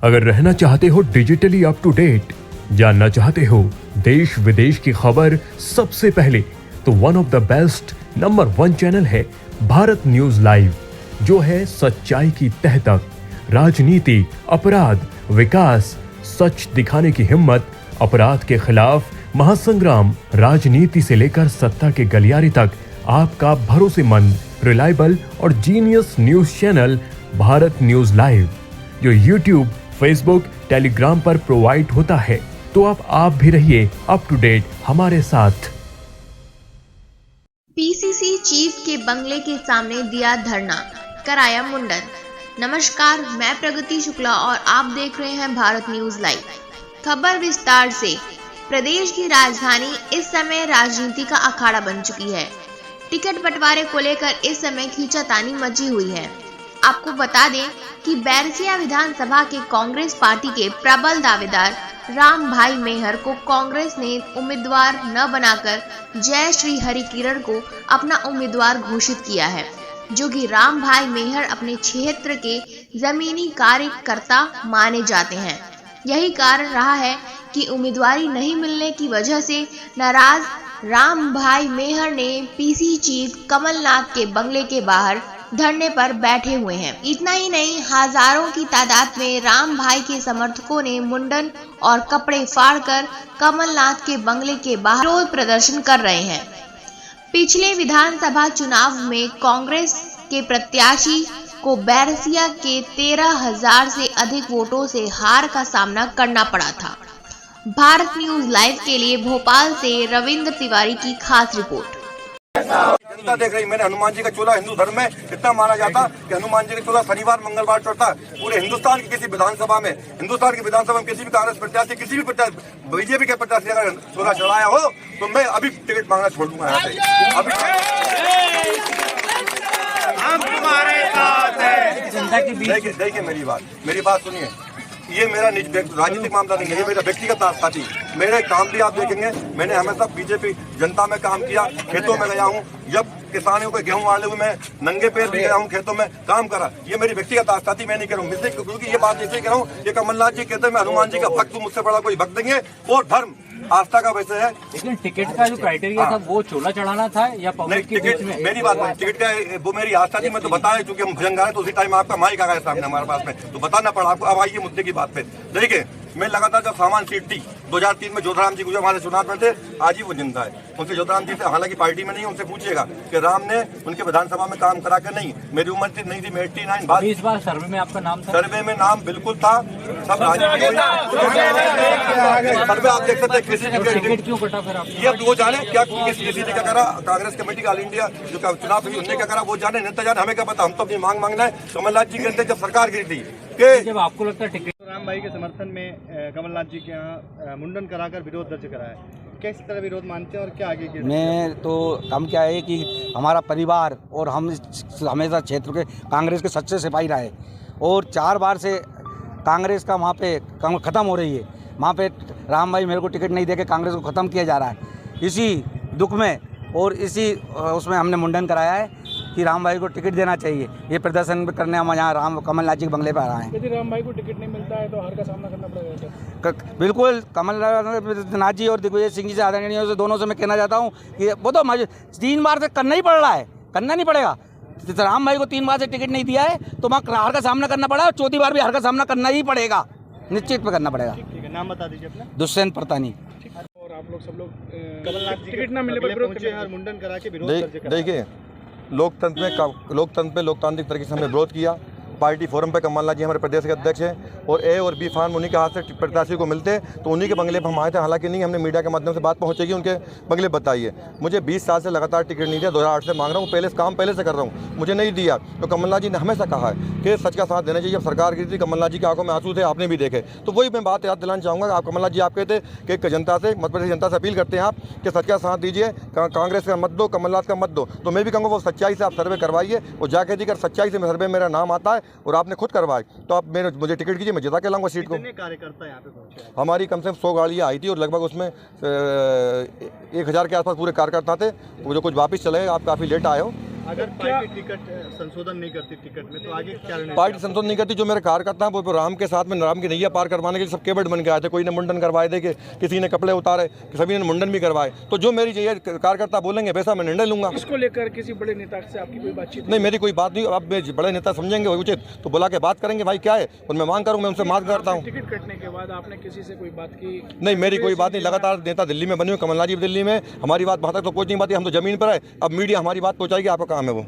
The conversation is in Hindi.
अगर रहना चाहते हो डिजिटली अप टू डेट, जानना चाहते हो देश विदेश की खबर सबसे पहले, तो one of the best number 1 channel है भारत न्यूज लाइव, जो है सच्चाई की तह तक। राजनीति, अपराध, विकास, सच दिखाने की हिम्मत, अपराध के खिलाफ महासंग्राम, राजनीति से लेकर सत्ता के गलियारे तक आपका भरोसेमंद, रिलायबल और genius news channel Bharat news live, जो यूट्यूब, फेसबुक, टेलीग्राम पर प्रोवाइड होता है। तो अब आप भी रहिए अप टू डेट हमारे साथ। पीसीसी चीफ के बंगले के सामने दिया धरना, कराया मुंडन। नमस्कार, मैं प्रगति शुक्ला और आप देख रहे हैं भारत न्यूज लाइव। खबर विस्तार से। प्रदेश की राजधानी इस समय राजनीति का अखाड़ा बन चुकी है। टिकट बंटवारे को लेकर इस समय खींचातानी मची हुई है। आपको बता दें कि बैरसिया विधानसभा के कांग्रेस पार्टी के प्रबल दावेदार राम भाई मेहर को कांग्रेस ने उम्मीदवार न बनाकर जय श्री हरि किरण को अपना उम्मीदवार घोषित किया है, जो कि राम भाई मेहर अपने क्षेत्र के जमीनी कार्यकर्ता माने जाते हैं। यही कारण रहा है कि उम्मीदवारी नहीं मिलने की वजह से नाराज राम भाई मेहर ने पीसी चीफ कमलनाथ के बंगले के बाहर धरने पर बैठे हुए हैं। इतना ही नहीं, हजारों की तादाद में राम भाई के समर्थकों ने मुंडन और कपड़े फाड़कर कमलनाथ के बंगले के बाहर विरोध प्रदर्शन कर रहे हैं। पिछले विधानसभा चुनाव में कांग्रेस के प्रत्याशी को बैरसिया के 13,000 से अधिक वोटों से हार का सामना करना पड़ा था। भारत न्यूज लाइव के लिए भोपाल से रविंद्र तिवारी की खास रिपोर्ट। जनता देख रही। मैंने हनुमान जी का चोला हिंदू धर्म में इतना माना जाता कि हनुमान जी का चोला शनिवार मंगलवार चढ़ता। पूरे हिंदुस्तान की किसी विधानसभा में, किसी भी कांग्रेस प्रत्याशी, किसी भी प्रत्याशी, बीजेपी के प्रत्याशी अगर चोला चढ़ाया हो तो मैं अभी टिकट मांगना छोड़ दूंगा यहाँ से। अभी हम तुम्हारे साथ हैं। देखिए मेरी बात सुनिए। ये मेरा राजनीतिक मामला नहीं है, ये मेरा व्यक्तिगत साथी। मेरे काम भी आप देखेंगे, मैंने हमेशा बीजेपी जनता में काम किया, खेतों में गया हूँ। जब किसानों को गेहूं वाले हुए मैं नंगे पैर भी गया हूँ, खेतों में काम करा। ये मेरी व्यक्तिगत साथी, मैं नहीं कह रहा हूँ, क्योंकि ये बात इसलिए कह रहा हूँ। ये कमलनाथ जी कहते हैं मैं हनुमान जी का भक्त हूँ, मुझसे बड़ा कोई भक्त नहीं है। और धर्म आस्था का वैसे है, लेकिन टिकट का जो क्राइटेरिया था वो चोला चढ़ाना था या पब्लिक के बीच में? मेरी बात नहीं, टिकट का वो मेरी आस्था थी। मैं तो बताया, क्योंकि हम भजन गाए तो उसी टाइम आपका माइक आ गया सामने हमारे पास में, तो बताना पड़ा आपको। अब आइए मुद्दे की बात पे। देखिए, मैं लगातार जब सामान सीट थी 2003 में, जोधराम जी गुजर हमारे चुनाव में थे, आज ही वो जिंदा है। उनसे जोधराम जी से, हालांकि पार्टी में नहीं, उनसे पूछिएगा कि राम ने उनके विधानसभा में काम करा कर नहीं। मेरी उम्र नहीं थी, मैं 89 इस बार सर्वे में आपका नाम था? सर्वे में नाम बिल्कुल था, सब राजनीति सर्वे आप देख सकते टिकट क्यों कटा फिर आप? ये वो जाने क्या किसी ने क्या करा, कांग्रेस कमेटी का ऑल इंडिया जो चुनाव हुई उनने क्या करा, वो जाने, नेता जाने, हमें क्या पता। हम तो अपनी मांग मांगना है। कमलनाथ जी कहते जब सरकार गिरी थी कि जब आपको लगता है टिकट राम भाई के समर्थन में कमलनाथ जी के यहाँ मुंडन कराकर विरोध दर्ज कराया, किस तरह विरोध मानते हैं और क्या आगे की? मैं तो हम क्या है कि हमारा परिवार और हम हमेशा क्षेत्र के कांग्रेस के सच्चे सिपाही रहे, और 4 बार से कांग्रेस का वहाँ पे ख़त्म हो रही है। वहाँ पे राम भाई मेरे को टिकट नहीं देके कांग्रेस को ख़त्म किया जा रहा है। इसी दुख में और इसी उसमें हमने मुंडन कराया है कि राम भाई को टिकट देना चाहिए। ये प्रदर्शन करने हम यहाँ कमलनाथ जी के बंगले पर आए हैं। यदि राम भाई को टिकट नहीं मिलता है तो हार का सामना करना पड़ेगा? बिल्कुल। कमलनाथ जी और दिग्विजय सिंह जी से, आदरणीय से, दोनों से मैं कहना चाहता हूँ कि वो तो 3 बार से करना ही पड़ रहा है, करना नहीं पड़ेगा। राम भाई को 3 बार से टिकट नहीं दिया है तो वहाँ हार का सामना करना पड़ा, और 4थी बार भी हार का सामना करना ही पड़ेगा, निश्चित में करना पड़ेगा। ठीक है, नाम बता दीजिए अपना। दुष्यंत प्रतानी। और आप लोग सब लोग कमलनाथ जी टिकट न मिले पर विरोध करते हैं, मुंडन करा के विरोध दर्ज कराया। देखिए, लोकतंत्र तरीके से हमने विरोध किया। पार्टी फोरम पे कमलनाथ जी हमारे प्रदेश के अध्यक्ष हैं, और ए और बी फार्म उन्हीं के हाथ से प्रत्याशी को मिलते तो उन्हीं के बंगले पर हम आए थे। हालांकि नहीं, हमने मीडिया के माध्यम से बात पहुंचेगी, उनके बंगले बताइए। मुझे 20 साल से लगातार टिकट नहीं दिया, 2008 से मांग रहा हूँ, पहले से कर रहा हूँ, मुझे नहीं दिया। तो कमलनाथ जी ने हमेशा कहा है कि सच का साथ देना चाहिए। जब सरकार गिरी थी, कमलनाथ जी की आंखों में आंसू थे, आपने भी देखे। तो वही मैं बात याद दिलाना चाहूँगा। आप कमलनाथ जी आप कहते कि जनता से, मध्य प्रदेश जनता से अपील करते हैं आप कि सच का साथ दीजिए, कांग्रेस का मत दो, कमलनाथ का मत दो। तो मैं भी कहूँगा वो सच्चाई से आप सर्वे करवाइए, और जाके दिकर सच्चाई से सर्वे मेरा नाम आता है और आपने खुद तो आप मुझे टिकट कीजिए, मैं जिता के लाऊंगा सीट को। कितने कार्यकर्ता यहाँ पे पहुंचे? हमारी कम से कम 100 गाड़ियाँ आई थी, और लगभग उसमें 1000 के आसपास पूरे कार्यकर्ता थे। वो जो कुछ वापस चले, आप काफ़ी लेट आए हो, अगर पार्टी टिकट संशोधन नहीं करती टिकट में तो आगे क्या रणनीति? पार्टी संशोधन नहीं करती, जो मेरे कार्यकर्ता हैं वो राम के साथ में राम की नैया पार करवाने के लिए सब केवट बन के आए थे। कोई ने मुंडन करवाए थे, कि किसी ने कपड़े उतारे, सभी ने मुंडन भी करवाए। तो जो मेरी ये कार्यकर्ता बोलेंगे वैसा मैं निर्णय लूंगा। इसको लेकर किसी बड़े नेता से आपकी कोई बातचीत नहीं, मेरी कोई बात नहीं। अब बड़े नेता समझेंगे उचित तो बुला के बात करेंगे, भाई क्या है, और मैं मांग करूँ, मैं उनसे मांग करता हूँ। टिकट कटने के बाद आपने किसी से कोई बात की? नहीं, मेरी कोई बात नहीं। लगातार नेता दिल्ली में बने हुए, कमलनाथ जी दिल्ली में, हमारी बात वहाँ तक तो पहुँच नहीं पाती। हम तो जमीन पर है, अब मीडिया हमारी बात पहुँचाएगी, आपका काम है वो।